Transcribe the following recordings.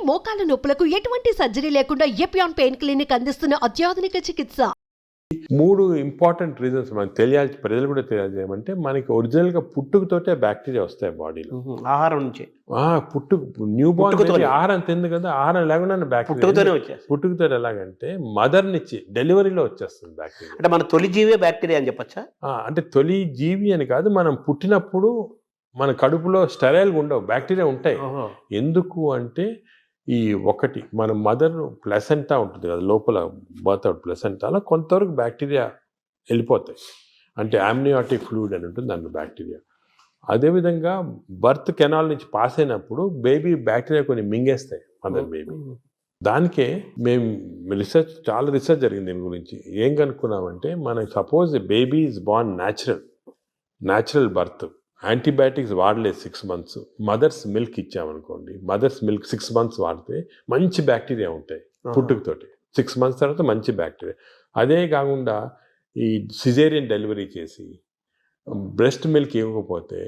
మోకాల నొప్పులకు ఎటువంటి సర్జరీ లేకుండా ఎపియాన్ పెయిన్ క్లినిక్ అందిస్తున్న అత్యాధునిక చికిత్స. 3 ఇంపార్టెంట్ రీజన్స్ మనకు తెలియాలి, ప్రజలు కూడా తెలియజేయమంటే మనకి ఒరిజినల్గా పుట్టుకతోటే బ్యాక్టీరియా వస్తాయి బాడీలో. ఆహారం నుంచి న్యూ బోర్న్ ఆహారం తింది కదా, ఆహారం లేకుండా బ్యాక్టీరియా పుట్టుకతో ఎలాగంటే మదర్ నుంచి డెలివరీలో వచ్చేస్తుంది బ్యాక్టీరియా. అంటే మన తొలి జీవే బ్యాక్టీరియా అని చెప్పచ్చా? అంటే తొలి జీవి అని కాదు, మనం పుట్టినప్పుడు మన కడుపులో స్టెరైల్గా ఉండవు, బ్యాక్టీరియా ఉంటాయి. ఎందుకు అంటే ఈ ఒకటి మన మదర్ ప్లసెంటా ఉంటుంది కదా లోపల, బర్త్ అవుట్ ప్లసెంటాలో కొంతవరకు బ్యాక్టీరియా వెళ్ళిపోతాయి. అంటే ఆమ్నియాటిక్ ఫ్లూయిడ్ అని ఉంటుంది దాంట్లో బ్యాక్టీరియా. అదేవిధంగా బర్త్ కెనాల్ నుంచి పాస్ అయినప్పుడు బేబీ బ్యాక్టీరియా కొన్ని మింగేస్తాయి మదర్ బేబీ. దానికే మేము చాలా రీసెర్చ్ జరిగింది దీని గురించి. ఏం కనుక్కున్నామంటే మనకి suppose baby is born natural birth, antibiotics వాడలేదు 6 months, మదర్స్ మిల్క్ ఇచ్చామనుకోండి, మదర్స్ మిల్క్ 6 months వాడితే మంచి బ్యాక్టీరియా ఉంటాయి పుట్టుకతోటి. 6 months తర్వాత మంచి బ్యాక్టీరియా. అదే కాకుండా ఈ సిజేరియన్ డెలివరీ చేసి బ్రెస్ట్ మిల్క్ ఇవ్వకపోతే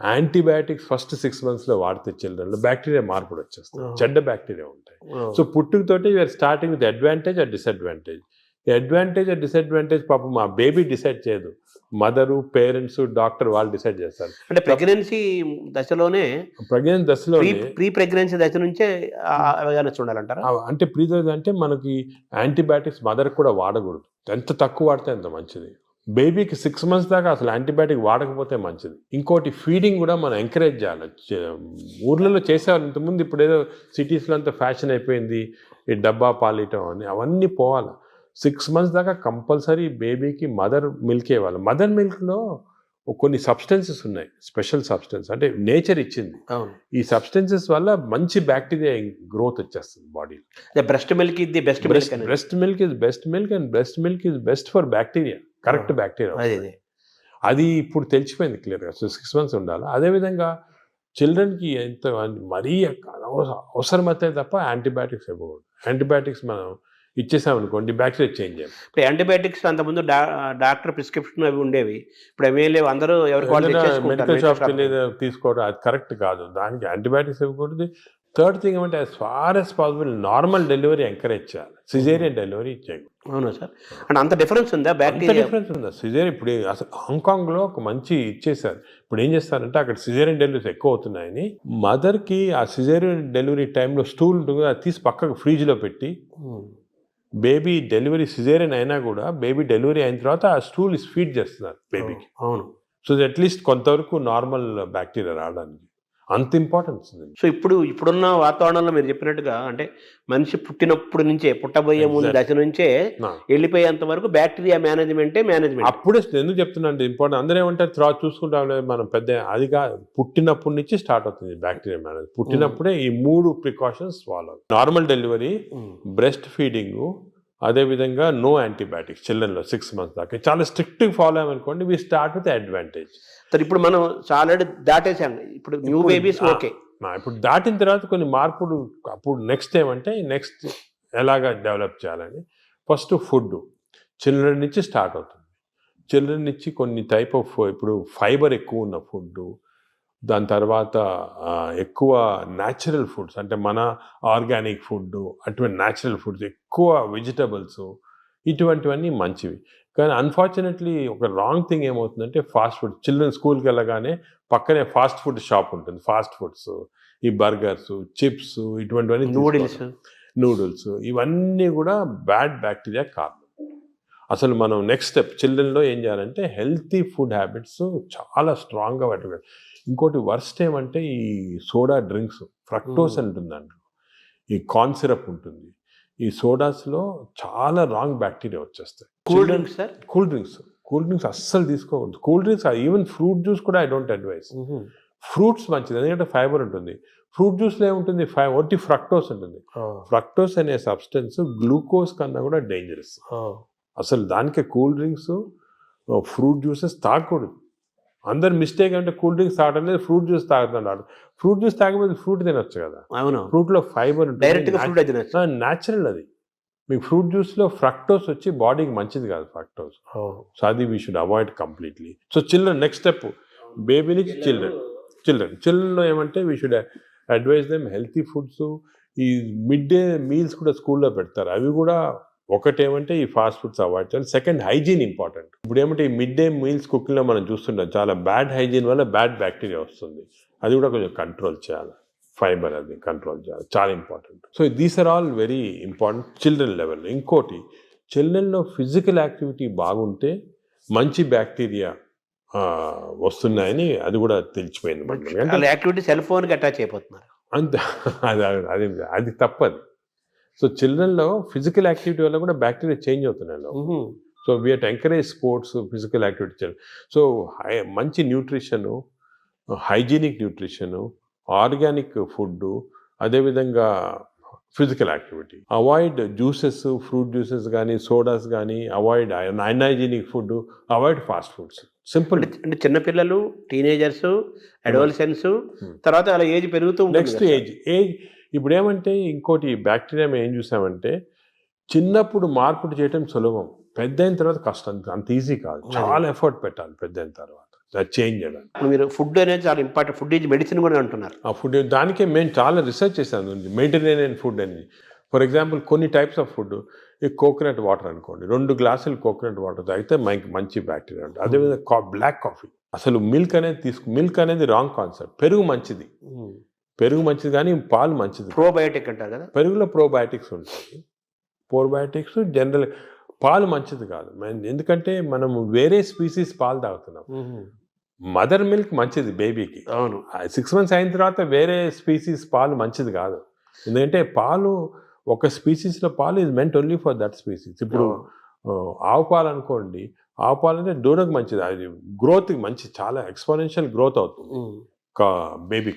యాంటీబయాటిక్స్ ఫస్ట్ 6 monthsలో వాడితే చిల్డ్రన్లో బ్యాక్టీరియా మార్పుడు వచ్చేస్తుంది, చెడ్డ బ్యాక్టీరియా ఉంటాయి. సో పుట్టుకతోటి we're starting with advantage and disadvantage. Advantage and disadvantage పాపం మా బేబీ డిసైడ్ చేయదు, మదరు, పేరెంట్స్, డాక్టర్ వాళ్ళు డిసైడ్ చేస్తారు. అంటే ప్రెగ్నెన్సీ దశలోనే ప్రీ ప్రెగ్నెన్సీ దశ నుంచే చూడాలంటారా? అంటే ప్రీ అంటే మనకి యాంటీబయాటిక్స్ మదర్ కూడా వాడకూడదు, ఎంత తక్కువ వాడితే అంత మంచిది. బేబీకి 6 months దాకా అసలు యాంటీబయాటిక్ వాడకపోతే మంచిది. ఇంకోటి ఫీడింగ్ కూడా మనం ఎంకరేజ్ చేయాలి. ఊర్లలో చేసేవాళ్ళు ఇంతకుముందు, ఇప్పుడు ఏదో సిటీస్లో అంతా ఫ్యాషన్ అయిపోయింది ఈ డబ్బా పాలియటం అని, అవన్నీ పోవాలి. 6 months దాకా కంపల్సరీ బేబీకి మదర్ మిల్క్ ఇవ్వాలి. మదర్ మిల్క్లో కొన్ని సబ్స్టెన్సెస్ ఉన్నాయి, స్పెషల్ సబ్స్టెన్స్, అంటే నేచర్ ఇచ్చింది. ఈ సబ్స్టెన్సెస్ వల్ల మంచి బ్యాక్టీరియా గ్రోత్ వచ్చేస్తుంది బాడీలో. బ్రెస్ట్ మిల్క్ ఇది best breast milk is best milk and breast milk is best for bacteria, correct bacteria. అది ఇప్పుడు తెలిసిపోయింది క్లియర్గా. సో 6 months ఉండాలి. అదేవిధంగా చిల్డ్రన్కి ఎంత మరీ అవసరమైతే తప్ప యాంటీబయాటిక్స్ ఇవ్వకూడదు. యాంటీబయాటిక్స్ మనం ఇచ్చేసామనుకోండి బ్యాక్టీరియా చేంజ్ అయ్యాం. ఇప్పుడు యాంటీబయాటిక్స్ అంతకుముందు డాక్టర్ ప్రిస్క్రిప్షన్ అవి ఉండేవి, ఇప్పుడు అవి లేవు, అందరూ మెడికల్ షాప్కి తీసుకోవడం అది కరెక్ట్ కాదు. దానికి యాంటీబయాటిక్స్ ఇవ్వకూడదు. థర్డ్ థింగ్ ఏమంటే as far as possible normal delivery encourage చేయాలి, సిజేరియన్ డెలివరీ చేయకూడదు. అవునా సార్? అంటే అంత డిఫరెన్స్ ఉందా? బ్యాక్టీరియా డిఫరెన్స్ ఉందా? సిజేరియన్ ఇప్పుడు అసలు హాంకాంగ్లో ఒక మంచి ఇచ్చేసారు. ఇప్పుడు ఏం చేస్తారంటే అక్కడ సిజేరియన్ డెలివరీస్ ఎక్కువ అవుతున్నాయని మదర్కి ఆ సిజేరియన్ డెలివరీ టైంలో స్టూల్ ఉంటుంది, అది తీసి పక్కకు ఫ్రిడ్జ్లో పెట్టి బేబీ డెలివరీ సిజేరియన్ అయినా కూడా బేబీ డెలివరీ అయిన తర్వాత ఆ స్టూల్ ఫీడ్ చేస్తున్నారు బేబీకి. అవును. సో అట్లీస్ట్ కొంతవరకు నార్మల్ బ్యాక్టీరియా రావడానికి అంత ఇంపార్టెన్స్ ఉంది. సో ఇప్పుడున్న వాతావరణంలో మీరు చెప్పినట్టుగా అంటే మనిషి పుట్టినప్పుడు నుంచే, పుట్టబోయే ముందు దశ నుంచే వెళ్ళిపోయేంత వరకు బ్యాక్టీరియా మేనేజ్మెంట్. అప్పుడే ఎందుకు చెప్తున్నా ఇంపార్టెంట్, అందరూ ఏమంటారు తర్వాత చూసుకుంటాం మనం పెద్ద, అదిగా పుట్టినప్పటి నుంచి స్టార్ట్ అవుతుంది బ్యాక్టీరియా మేనేజ్. పుట్టినప్పుడే ఈ 3 precautions follow: normal delivery, breast feeding, అదేవిధంగా నో యాంటీబయాటిక్స్ చిల్డ్రన్లో 6 months దాకా. చాలా స్ట్రిక్ట్గా ఫాలో అయ్యామనుకోండి, వీ స్టార్ట్ విత్ అడ్వాంటేజ్. ఇప్పుడు మనం ఆల్రెడీ దాటేసాం, ఇప్పుడు న్యూ బేబీస్ ఓకే. ఇప్పుడు దాటిన తర్వాత కొన్ని మార్పులు, అప్పుడు నెక్స్ట్ ఏమంటే నెక్స్ట్ ఎలాగా డెవలప్ చేయాలని ఫస్ట్ ఫుడ్ చిల్డ్రన్ నుంచి స్టార్ట్ అవుతుంది. చిల్డ్రన్ నుంచి కొన్ని టైప్ ఆఫ్, ఇప్పుడు ఫైబర్ ఎక్కువ ఉన్న ఫుడ్, దాని తర్వాత ఎక్కువ న్యాచురల్ ఫుడ్స్, అంటే మన ఆర్గానిక్ ఫుడ్, అటువంటి న్యాచురల్ ఫుడ్స్, ఎక్కువ వెజిటబుల్స్, ఇటువంటివన్నీ మంచివి. కానీ అన్ఫార్చునేట్లీ ఒక రాంగ్ థింగ్ ఏమవుతుందంటే ఫాస్ట్ ఫుడ్. చిల్డ్రన్ స్కూల్కి వెళ్ళగానే పక్కనే ఫాస్ట్ ఫుడ్ షాప్ ఉంటుంది, ఫాస్ట్ ఫుడ్స్, ఈ బర్గర్స్, చిప్స్, ఇటువంటివన్నీ, నూడిల్స్, ఇవన్నీ కూడా బ్యాడ్ బ్యాక్టీరియా కారణం. అసలు మనం నెక్స్ట్ స్టెప్ చిల్డ్రన్లో ఏం చేయాలంటే హెల్తీ ఫుడ్ హ్యాబిట్స్ చాలా స్ట్రాంగ్గా పట్టుకోవాలి. ఇంకోటి వర్స్ట్ ఏమంటే ఈ సోడా డ్రింక్స్, ఫ్రక్టోస్ ఉంటుందండి, ఈ కార్న్ సిరప్ ఉంటుంది, ఈ సోడాస్లో చాలా రాంగ్ బ్యాక్టీరియా వచ్చేస్తాయి. కూల్ డ్రింక్స్ అస్సలు తీసుకోకూడదు. Cool drinks, even fruit juice కూడా ఐ డోంట్ అడ్వైస్. ఫ్రూట్స్ మంచిది, ఎందుకంటే ఫైబర్ ఉంటుంది. ఫ్రూట్ జ్యూస్లో ఏముంటుంది, ఒట్టి ఫ్రక్టోస్ ఉంటుంది. ఫ్రక్టోస్ అనే సబ్స్టెన్స్ గ్లూకోజ్ కన్నా కూడా డేంజరస్. అసలు దానికే కూల్ డ్రింక్స్, ఫ్రూట్ జ్యూసెస్ తాగకూడదు. అందరు మిస్టేక్ అంటే కూల్ డ్రింక్స్ తాగడం లేదు, ఫ్రూట్ జ్యూస్ తాగుతున్నాడు. ఫ్రూట్ జ్యూస్ తాగకపోతే ఫ్రూట్ తినొచ్చు కదా. అవును, ఫ్రూట్లో ఫైబర్ ఉంటుంది, న్యాచురల్. అది మీకు ఫ్రూట్ జ్యూస్లో ఫ్రక్టోస్ వచ్చి బాడీకి మంచిది కాదు ఫ్రక్టోస్. సో అది we should avoid completely. So children next step, baby నుంచి చిల్డ్రన్లో ఏమంటే we should advise them healthy foods. ఈ మిడ్ డే మీల్స్ కూడా స్కూల్లో పెడతారు. అవి కూడా ఒకటేమంటే ఈ ఫాస్ట్ ఫుడ్స్ అవాయిడ్ చేయాలి. Second, hygiene important. ఇప్పుడు ఏమంటే ఈ మిడ్ డే మీల్స్ కుకింగ్లో మనం చూస్తుంటాం, చాలా బ్యాడ్ హైజీన్ వల్ల బ్యాడ్ బ్యాక్టీరియా వస్తుంది. అది కూడా కొంచెం కంట్రోల్ చేయాలి. ఫైబర్ అది కంట్రోల్ చేయాలి, చాలా important. So these are all very important children level. ఇంకోటి, చిల్డ్రన్లో ఫిజికల్ యాక్టివిటీ బాగుంటే మంచి బ్యాక్టీరియా వస్తున్నాయని అది కూడా తెలిసిపోయింది. యాక్టివిటీ సెల్ ఫోన్కి అటాచ్ అయిపోతున్నారు అంతే. అది అది తప్పది. సో చిల్డ్రన్లో ఫిజికల్ యాక్టివిటీ వల్ల కూడా బ్యాక్టీరియా చేంజ్ అవుతున్నాయి. So we have to encourage sports, physical activity. So మంచి nutrition, hygienic nutrition, organic food, అదేవిధంగా physical activity. Avoid juices, fruit juices కానీ, సోడాస్ కానీ, avoid unhygienic food, avoid fast foods. Simple. అంటే చిన్నపిల్లలు, teenagers, adolescence, తర్వాత అలా age పెరుగుతూ next age ఇప్పుడు ఏమంటే ఇంకోటి బ్యాక్టీరియా మేము ఏం చూసామంటే, చిన్నప్పుడు మార్పులు చేయటం సులభం, పెద్ద అయిన తర్వాత కష్టం. అంత ఈజీ కాదు, చాలా ఎఫర్ట్ పెట్టాలి పెద్ద అయిన తర్వాత చేంజ్ చేయడానికి. మీరు ఫుడ్ అనేది చాలా ఇంపార్టెంట్. ఫుడ్ ఈజ్ మెడిసిన్ కూడా అంటున్నారు. ఆ ఫుడ్ దానికే మేము చాలా రీసెర్చ్ చేశాను, మెడిటరేనియన్ ఫుడ్ అనేది. ఫర్ ఎగ్జాంపుల్ కొన్ని టైప్స్ ఆఫ్ ఫుడ్, ఈ కోకోనట్ వాటర్ అనుకోండి, 2 గ్లాసులు కోకోనట్ వాటర్ తాగితే మంచి బ్యాక్టీరియా ఉంటుంది. అదేవిధంగా బ్లాక్ కాఫీ, అసలు మిల్క్ అనేది రాంగ్ కాన్సెప్ట్. పెరుగు మంచిది కానీ పాలు మంచిది. ప్రోబయోటిక్ అంటారు కదా, పెరుగులో ప్రోబయోటిక్స్ ఉంటాయి. ప్రోబయోటిక్స్ జనరల్, పాలు మంచిది కాదు. ఎందుకంటే మనం వేరే స్పీసీస్ పాలు తాగుతున్నాం. మదర్ మిల్క్ మంచిది బేబీకి. అవును. 6 months అయిన తర్వాత వేరే స్పీసీస్ పాలు మంచిది కాదు. ఎందుకంటే పాలు, ఒక స్పీసీస్లో పాలు is meant only for that species. ఇప్పుడు ఆవు పాలు అనుకోండి, ఆవు పాలు అంటే దూడకు మంచిది, అది గ్రోత్కి మంచి, చాలా ఎక్స్పోనెన్షియల్ గ్రోత్ అవుతుంది బేబీ.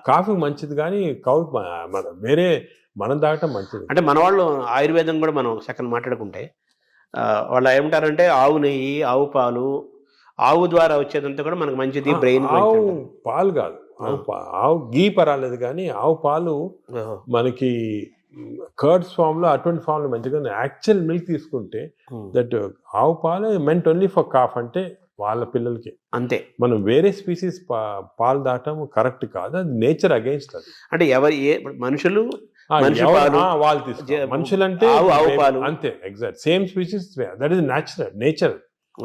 కాఫీ మంచిది కానీ వేరే మనం తాగటం మంచిది. అంటే మన వాళ్ళు ఆయుర్వేదం కూడా మనం సెకండ్ మాట్లాడుకుంటే వాళ్ళు ఏమంటారంటే ఆవు నెయ్యి, ఆవు పాలు, ఆవు ద్వారా వచ్చేదంతా కూడా మనకు మంచిది, బ్రెయిన్. ఆవు పాలు కాదు, ఆవు గీ పర్వాలేదు కానీ ఆవు పాలు మనకి కర్డ్స్ ఫామ్లో, అటువంటి ఫామ్లో మంచిగా. యాక్చువల్ మిల్క్ తీసుకుంటే దట్ ఆవు పాలు మెంట్ ఓన్లీ ఫర్ కాఫ్, అంటే వాళ్ళ పిల్లలకి అంతే. మనం వేరే స్పీసీస్ పాలు దాటం కరెక్ట్ కాదు, అది నేచర్ అగైన్స్ట్. అది అంటే మనుషులు వాళ్ళు తీసుకోవాలి, మనుషులంటే అంతే, exact same species, that is nature.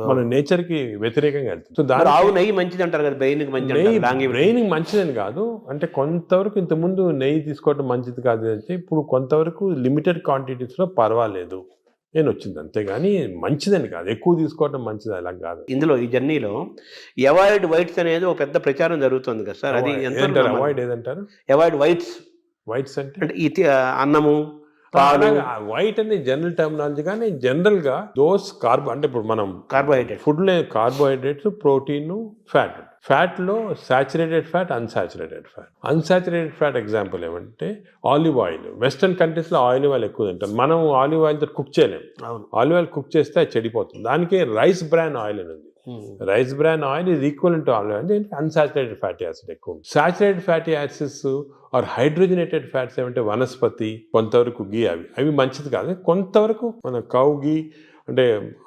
మన నేచర్ కి వ్యతిరేకంగా వెళ్తుంది. సో ఆవు నెయ్యి మంచిది అంటారు కదా, బ్రెయిన్ మంచిదని కాదు, అంటే కొంతవరకు ఇంతకుముందు నెయ్యి తీసుకోవడం మంచిది కాదు అంటే, ఇప్పుడు కొంతవరకు లిమిటెడ్ క్వాంటిటీస్ లో పర్వాలేదు నేను వచ్చింది, అంతేగాని మంచిదని కాదు, ఎక్కువ తీసుకోవడం మంచిది అలా కాదు. ఇందులో ఈ జర్నీలో అవాయిడ్ వైట్స్ అనేది ఒక పెద్ద ప్రచారం జరుగుతుంది కదా సార్, అది అవాయిడ్ ఏదంటారు? అవాయిడ్ వైట్స్ అంటే అన్నము, వైట్ అనేది జనరల్ టర్మినాలజీ, కానీ జనరల్ గా దోస్ అంటే ఇప్పుడు మనం కార్బోహైడ్రేట్ ఫుడ్ లో కార్బోహైడ్రేట్స్, ప్రోటీన్, ఫ్యాట్ లో saturated fat, unsaturated fat example ఏమంటే ఆలివ్ ఆయిల్. వెస్టర్న్ కంట్రీస్ లో ఆలివ్ ఆయిల్ ఎక్కువ తింటాం, మనం ఆలివ్ ఆయిల్ తో కుక్ చేయలేము. ఆలివ్ ఆయిల్ కుక్ చేస్తే అది చెడిపోతుంది. దానికి రైస్ బ్రాన్ ఆయిల్ అని ఉంది. Rice bran oil is equal to olive oil. దీనికి అన్సాచురేటెడ్ ఫ్యాటీ యాసిడ్ ఎక్కువ ఉంది. Saturated fatty acids are hydrogenated fats ఏమంటే వనస్పతి, కొంతవరకు గీ, అవి మంచిది కాదు. కొంతవరకు మన కౌ గీ అంటే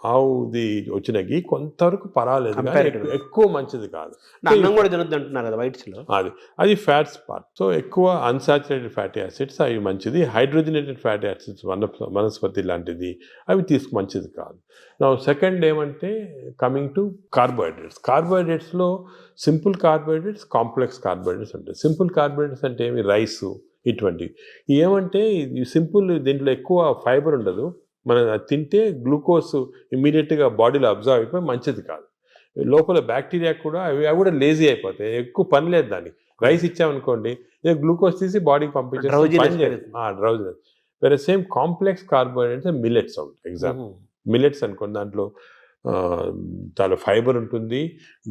ఆవుది వచ్చిన గీ కొంతవరకు పర్వాలేదు, ఎక్కువ మంచిది కాదు. అన్నం కూడా తినొద్దు అంటున్నారు కదా వైట్స్ లో, అది ఫ్యాట్స్ పార్ట్. సో ఎక్కువ అన్సాచురేటెడ్ ఫ్యాటీ యాసిడ్స్ అవి మంచిది. హైడ్రోజనేటెడ్ ఫ్యాటీ యాసిడ్స్ వనస్పతి లాంటిది అవి మంచిది కాదు. నా సెకండ్ ఏమంటే కమింగ్ టు కార్బోహైడ్రేట్స్లో సింపుల్ కార్బోహైడ్రేట్స్, కాంప్లెక్స్ కార్బోహైడ్రేట్స్ ఉంటాయి. సింపుల్ కార్బోహైడ్రేట్స్ అంటే ఏమి, రైస్ ఇటువంటివి. ఏమంటే సింపుల్, దీంట్లో ఎక్కువ ఫైబర్ ఉండదు, మనం తింటే గ్లూకోజ్ ఇమ్మీడియట్గా బాడీలో అబ్జర్వ్ అయిపోయి మంచిది కాదు. లోపల బ్యాక్టీరియా కూడా అవి కూడా లేజీ అయిపోతాయి, ఎక్కువ పని లేదు దానికి. రైస్ ఇచ్చామనుకోండి, గ్లూకోజ్ తీసి బాడీకి పంపించేది. వేరే సేమ్ కాంప్లెక్స్ కార్బోహైడ్రేట్స్ మిల్లెట్స్ ఉంటాయి. ఎగ్జాంపుల్ మిల్లెట్స్ అనుకోండి, దాంట్లో చాలా ఫైబర్ ఉంటుంది,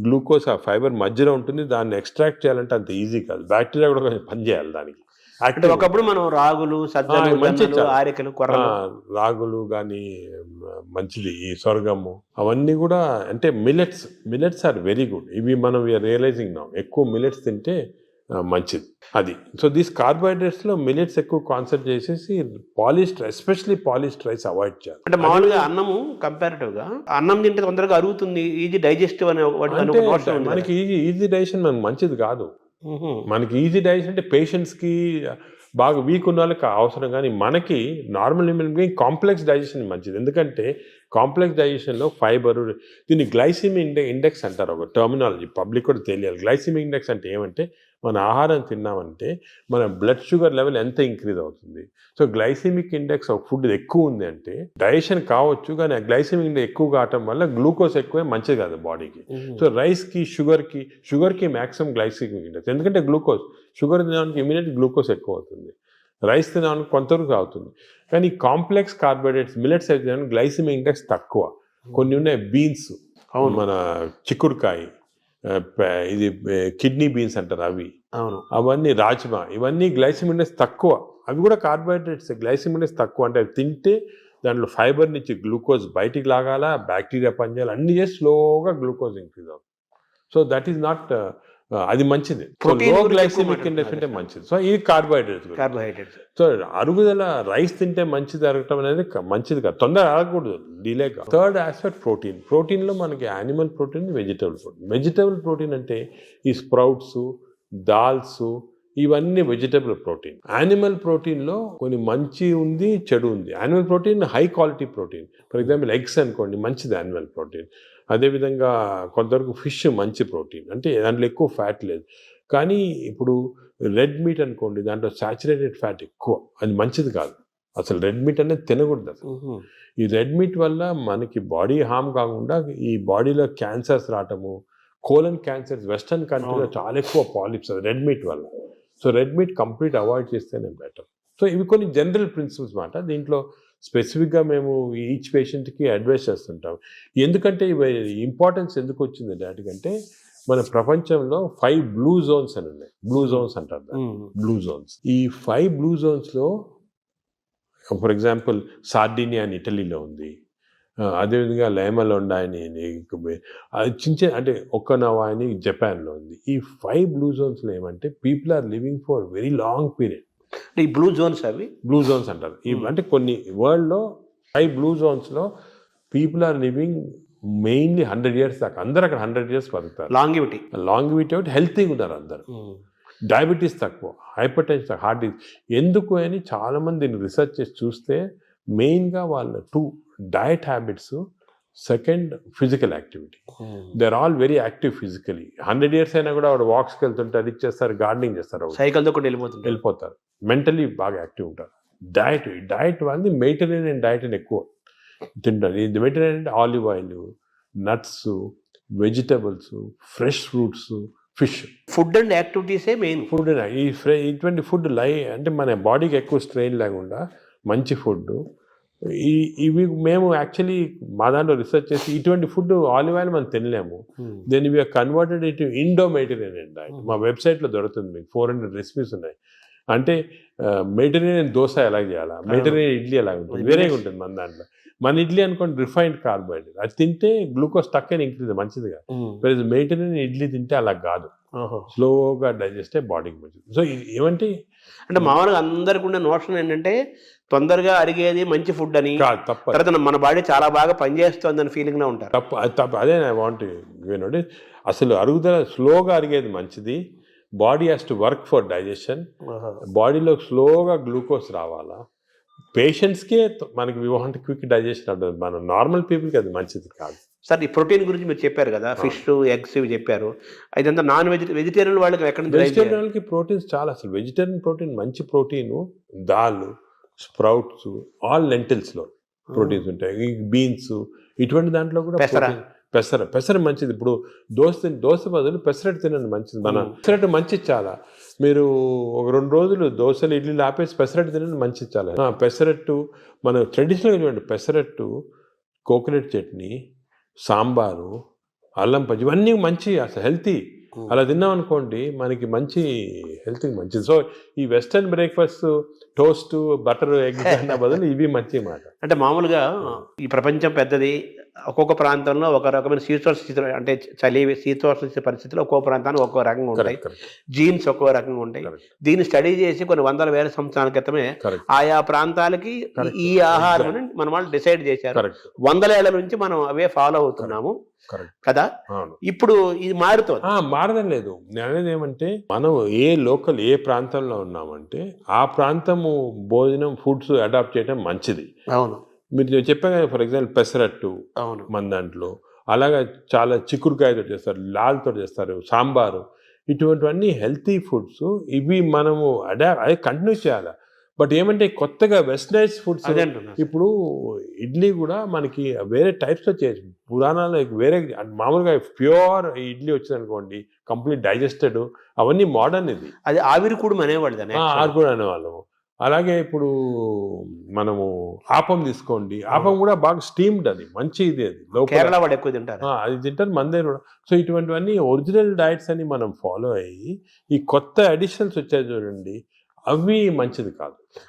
గ్లూకోజ్ ఆ ఫైబర్ మధ్యలో ఉంటుంది. దాన్ని ఎక్స్ట్రాక్ట్ చేయాలంటే అంత ఈజీ కాదు, బ్యాక్టీరియా కూడా కొంచెం పని చేయాలి దానికి. ఒకప్పుడు మనం రాగులు, ఆరికలు, రాగులు కానీ మంచిది, ఈ సొరగము అవన్నీ కూడా అంటే మిల్లెట్స్ ఆర్ వెరీ గుడ్. ఇవి మనం రియలైజింగ్ నా ఎక్కువ మిల్లెట్స్ తింటే మంచిది అది. సో దీస్ కార్బోహైడ్రేట్స్ లో మిల్లెట్స్ ఎక్కువ కాన్సెప్ట్ చేసేసి ఎస్పెషల్లీ పాలిష్డ్ రైస్ అవాయిడ్ చేయాలి. అంటే మామూలుగా అన్నము కంపారిటివ్ గా అన్నం తింటే తొందరగా అరుగుతుంది, ఈజీ డైజెస్టివ్ అనే మనకి ఈజీ డైజెషన్ మనకు మంచిది కాదు. మనకి ఈజీ డైజెషన్ అంటే పేషెంట్స్ కి బాగా వీక్ ఉన్న వాళ్ళకి అవసరం, కానీ మనకి normal human being complex digestion మంచిది. ఎందుకంటే కాంప్లెక్స్ డైజెషన్లో ఫైబర్, దీన్ని గ్లైసిమిక్ ఇండెక్స్ అంటారు, ఒక టర్మినాలజీ పబ్లిక్ కూడా తెలియాలి. గ్లైసిమిక్ ఇండెక్స్ అంటే ఏమంటే మన ఆహారం తిన్నామంటే మన బ్లడ్ షుగర్ లెవెల్ ఎంత ఇంక్రీజ్ అవుతుంది. సో గ్లైసిమిక్ ఇండెక్స్ ఒక ఫుడ్ ఎక్కువ ఉంది అంటే డైజెషన్ కావచ్చు, కానీ ఆ గ్లైసిమిక్ ఇండెక్స్ ఎక్కువ కావటం వల్ల గ్లూకోజ్ ఎక్కువే మంచిది కాదు బాడీకి. సో రైస్కి షుగర్కి మ్యాక్సిమం గ్లైసిమిక్ ఇండెక్స్, ఎందుకంటే గ్లూకోజ్ షుగర్ తినడానికి ఇమీడియట్ గ్లూకోజ్ ఎక్కువ అవుతుంది, రైస్ తినడానికి కొంతవరకు అవుతుంది. కానీ కాంప్లెక్స్ కార్బోహైడ్రేట్స్ మిల్లెట్స్ అయితే గ్లైసిమిక్ ఇండెక్స్ తక్కువ. కొన్ని ఉన్నాయి బీన్స్, మన చిక్కుడుకాయ, ఇది కిడ్నీ బీన్స్ అంటారు అవి, అవన్నీ రాజ్మా, ఇవన్నీ గ్లైసిమిక్ ఇండెక్స్ తక్కువ. అవి కూడా కార్బోహైడ్రేట్స్, గ్లైసిమిక్ ఇండెక్స్ తక్కువ. అంటే అవి తింటే దాంట్లో ఫైబర్ నుంచి గ్లూకోజ్ బయటికి లాగాల, బ్యాక్టీరియా పనిచేయాలి, అన్ని చేసి స్లోగా గ్లూకోజ్ ఇంక్రీజ్ అవుతుంది. సో దట్ ఈస్ నాట్, అది మంచిది. లో గ్లైసిమిక్ ఇండెక్స్ అంటే మంచిది. సో ఇది కార్బోహైడ్రేట్స్. సో అరుగుదల రైస్ తింటే మంచిది అరగటం అనేది మంచిది కాదు, తొందర అరగకూడదు, డిలే కాదు. థర్డ్ ఆస్పెక్ట్ ప్రోటీన్లో మనకి యానిమల్ ప్రోటీన్, వెజిటబుల్ ప్రోటీన్ అంటే ఈ స్ప్రౌట్స్, దాల్స్, ఇవన్నీ వెజిటబుల్ ప్రోటీన్. యానిమల్ ప్రోటీన్లో కొన్ని మంచి ఉంది, చెడు ఉంది. Animal protein high quality protein, for example eggs అనుకోండి, మంచిది యానిమల్ ప్రోటీన్. అదేవిధంగా కొంతవరకు ఫిష్ మంచి ప్రోటీన్, అంటే దాంట్లో ఎక్కువ ఫ్యాట్ లేదు. కానీ ఇప్పుడు రెడ్ మీట్ అనుకోండి, దాంట్లో సాచురేటెడ్ ఫ్యాట్ ఎక్కువ, అది మంచిది కాదు. అసలు రెడ్ మీట్ అనేది తినకూడదు అసలు. ఈ రెడ్ మీట్ వల్ల మనకి బాడీ హార్మ్ కాకుండా ఈ బాడీలో క్యాన్సర్స్ రావటము, కోలన్ క్యాన్సర్స్ వెస్టర్న్ కంట్రీలో చాలా ఎక్కువ పాలిప్స్ అది రెడ్ మీట్ వల్ల. So red meat complete avoid చేస్తేనే బెటర్. సో ఇవి కొన్ని జనరల్ ప్రిన్సిపల్స్ మాట. దీంట్లో స్పెసిఫిక్గా మేము ఈచ్ పేషెంట్కి అడ్వైస్ చేస్తుంటాం. ఎందుకంటే ఇవి ఇంపార్టెన్స్ ఎందుకు వచ్చింది వాటికంటే, మన ప్రపంచంలో 5 బ్లూ జోన్స్ అని ఉన్నాయి. బ్లూ జోన్స్ అంటారు దాన్ని, బ్లూ జోన్స్. ఈ 5 బ్లూ జోన్స్లో ఫర్ ఎగ్జాంపుల్ సార్డినియా అని ఇటలీలో ఉంది, అదేవిధంగా లేమలోండా అని చిన్న అంటే ఒక్కనవా అని జపాన్లో ఉంది. ఈ 5 బ్లూ జోన్స్లో ఏమంటే people are living for very long period. ఈ బ్లూ జోన్స్, అవి బ్లూ జోన్స్ అంటారు. అంటే కొన్ని వరల్డ్లో 5 బ్లూ జోన్స్లో people are living mainly 100 years దాకా. అందరు అక్కడ 100 years బతుకుతారు. లాంగివిటీ ఒకటి, హెల్తీగా ఉన్నారు అందరు. డయాబెటీస్ తక్కువ, హైపర్ టెన్షన్, హార్ట్ డిసీజ్. ఎందుకు అని చాలామంది దీన్ని రీసెర్చ్ చేసి చూస్తే మెయిన్గా వాళ్ళ 2 diet habits, second physical activity. They are all very active physically. 100 years అయినా కూడా వాడు వాక్స్కి వెళ్తుంటారు, ఇది చేస్తారు, గార్డెనింగ్ చేస్తారు, సైకిల్తో కూడా వెళ్ళిపోతారు. మెంటలీ బాగా యాక్టివ్ ఉంటారు. డయట్ వాళ్ళది మెడిటరేనియన్ డయట్ అని ఎక్కువ తింటారు. ఇది మెడిటరేనియన్ అంటే olive oil, nuts, vegetables, fresh fruits, fish. Food and యాక్టివిటీసే మెయిన్. ఫుడ్ ఇటువంటి ఫుడ్ అంటే మన బాడీకి ఎక్కువ స్ట్రెయిన్ లేకుండా మంచి ఫుడ్. ఇవి మేము యాక్చువల్లీ మా దాంట్లో రీసెర్చ్ చేసి ఇటువంటి ఫుడ్ ఆలివ్ ఆయిల్ మనం తినలేము. దెన్ ఇవి కన్వర్టెడ్ ఇటు ఇండో మెడిటరేనియన్ డయట్. మా వెబ్సైట్లో దొరుకుతుంది, మీకు 400 రెసిపీస్ ఉన్నాయి. అంటే మెడిటరేనియన్ దోశ ఎలా చేయాలా, మెడిటరేనియన్ ఇడ్లీ ఎలా ఉంటుంది, వేరేగా ఉంటుంది మన దాంట్లో. మన ఇడ్లీ అనుకోండి రిఫైన్డ్ కార్బోహైడ్రేట్, అది తింటే గ్లూకోజ్ తక్కువ ఇంక్రీజ్ మంచిది కాదు. మెడిటరేనియన్ ఇడ్లీ తింటే అలా కాదు, స్లోగా డైజెస్ట్ అయ్యి బాడీకి మంచిది. సో ఏమంటే అంటే మామూలుగా అందరికి ఉన్న నోషన్ ఏంటంటే తొందరగా అరిగేది మంచి ఫుడ్ అని, తర్వాత మన బాడీ చాలా బాగా పనిచేస్తుంది అని ఫీలింగ్లో ఉంటారు. తప్పు. అదే నా వాంట్ వినండి, అసలు అరుగుదల స్లోగా అరిగేది మంచిది. Body has to work for digestion. బాడీలో స్లోగా గ్లూకోజ్ రావాలా. పేషెంట్స్కే మనకి వి వాంట్ క్విక్ డైజెషన్ ఉంటుంది, మన నార్మల్ పీపుల్కి అది మంచిది కాదు. సార్, ఈ ప్రోటీన్ గురించి మీరు చెప్పారు కదా, ఫిష్, ఎగ్స్ ఇవి చెప్పారు. అయితే నాన్ వెజిటేరియన్ వాళ్ళకి ఎక్కడ నుంచి? వెజిటేరియన్ వాళ్ళకి ప్రోటీన్స్ చాలా. అసలు వెజిటేరియన్ ప్రోటీన్ మంచి ప్రోటీను, దాల్, స్ప్రౌట్స్, ఆల్ లెంటిల్స్లో ప్రోటీన్స్ ఉంటాయి. ఈ బీన్స్, ఇటువంటి దాంట్లో కూడా పెసర మంచిది. ఇప్పుడు దోశ బదులు పెసరట్టు తినండి, మంచిది. మన పెసరట్టు మంచిది చాలా. మీరు ఒక 2 రోజులు దోశలు, ఇడ్లీలు ఆపేసి పెసరట్టు తినండి, మంచిది చాలా. పెసరట్టు మన ట్రెడిషనల్గా చూడండి, పెసరట్టు, కోకోనట్ చట్నీ, సాంబారు, అల్లం పచ్చి, ఇవన్నీ మంచి, అసలు హెల్తీ. అలా తిన్నాం అనుకోండి మనకి మంచి హెల్త్కి మంచిది. సో ఈ western breakfast, toast, butter, egg అన్న బదులు ఇవి మంచి మాట. అంటే మామూలుగా ఈ ప్రపంచం పెద్దది, ఒక్కొక్క ప్రాంతంలో ఒక రకమైన శీతోష్ణ స్థితిలో అంటే చలి శీతోష్ణ స్థితి పరిస్థితుల్లో ఒక్కో ప్రాంతానికి ఒక్కో రకంగా ఉంటాయి, కరెక్ట్ జీన్స్ ఒక్కో రకంగా ఉంటాయి. కరెక్ట్ దీన్ని స్టడీ చేసి కొన్ని వందల వేల సంవత్సరాల క్రితమే కరెక్ట్ ఆయా ప్రాంతాలకి Correct. ఈ ఆహారం మన వాళ్ళు డిసైడ్ చేశారు. కరెక్ట్ వందల ఏళ్ల నుంచి మనం అవే ఫాలో అవుతున్నాము కరెక్ట్ కదా. అవును. ఇప్పుడు ఇది మారుతోంది. మారడం లేదు. నేను అనేది ఏమంటే మనం ఏ ప్రాంతంలో ఉన్నామంటే ఆ ప్రాంతము భోజనం ఫుడ్స్ అడాప్ట్ చేయడం మంచిది. అవును మీరు చెప్పాను కదా, ఫర్ ఎగ్జాంపుల్ పెసరట్టు అవును మన దాంట్లో, అలాగే చాలా చిక్కుడుకాయతో చేస్తారు, లాల్తో చేస్తారు, సాంబారు, ఇటువంటివన్నీ హెల్తీ ఫుడ్స్. ఇవి మనము అదే కంటిన్యూ చేయాలి. బట్ ఏమంటే కొత్తగా వెస్టర్నైజ్ ఫుడ్స్, అదే అంటున్నా. ఇప్పుడు ఇడ్లీ కూడా మనకి వేరే టైప్స్లో చేయొచ్చు. పురాణాలు వేరే మామూలుగా ప్యూర్ ఇడ్లీ వచ్చింది అనుకోండి, కంప్లీట్ డైజెస్టెడ్, అవన్నీ మోడర్న్. ఇది అది ఆవిరి కూడా అనేవాళ్ళు దాన్ని. ఆరు కూడా అనేవాళ్ళము. అలాగే ఇప్పుడు మనము ఆపం తీసుకోండి, ఆపం కూడా బాగా స్టీమ్డ్, అది మంచి ఇది, అది లోపల కేరళ వాడు ఎక్కువ తింటారు. అది తింటారు మన దగ్గర కూడా. సో ఇటువంటివన్నీ ఒరిజినల్ డైట్స్ అని మనం ఫాలో అయ్యి ఈ కొత్త అడిషన్స్ వచ్చాయి చూడండి, అవి మంచిది కాదు.